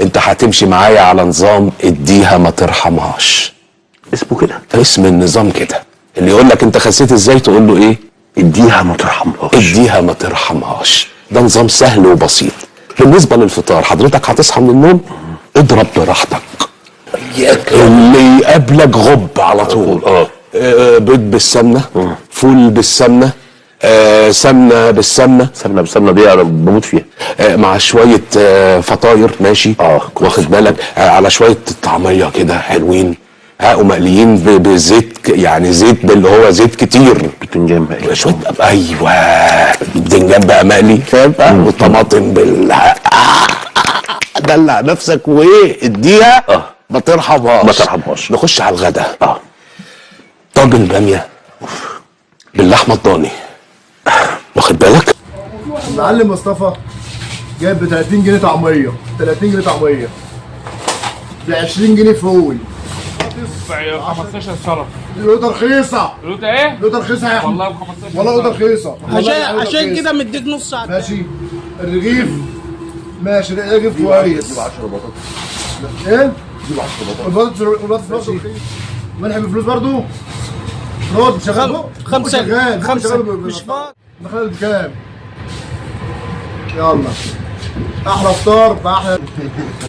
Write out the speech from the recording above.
انت هتمشي معايا على نظام اديها ما ترحمهاش. اسمه كده؟ اسم النظام كده. اللي يقول لك انت خسيت ازاي تقول له ايه؟ اديها ما ترحمهاش. اديها ما ترحمهاش. ده نظام سهل وبسيط. بالنسبه للفطار، حضرتك هتصحى من النوم اضرب براحتك، اللي يقابلك غب على طول. بيض بالسمنه، فول بالسمنه، سمنه بالسمنه. سمنه بالسمنه دي انا بموت فيها. مع شويه فطاير ماشي. واخد بالك، على شويه طعميه كده حلوين، ومقليين بزيت، يعني زيت اللي هو زيت كتير. بتنجان مقلي شويه، ايوه، بتنجان بقى مقلي، فاهم؟ والطماطم دلع نفسك وايه، اديها ما ترحمهاش. ما ترحمهاش. نخش على الغدا. طاجن باميه باللحمه الضاني، واخد بالك؟ المعلم مصطفى جايب ب 30 جنيه طعميه، 30 جنيه طعميه، ب 20 جنيه فول، 15 سلطه. القوطه رخيصه. القوطه ايه؟ القوطه رخيصه يا احمد. والله ب 15 والله القوطه رخيصه. عشان كده مديك نص ساعه. ماشي. الرغيف ماشي، الرغيف كويس. جيب 10 بطاطس. ايه؟ جيب 10 بطاطس. والبطاطس برضه رخيص. ملح بفلوس برضه؟ رد شغال. خمسة مش فاضي. دخل بكام؟ يلا احلى فطار باحلى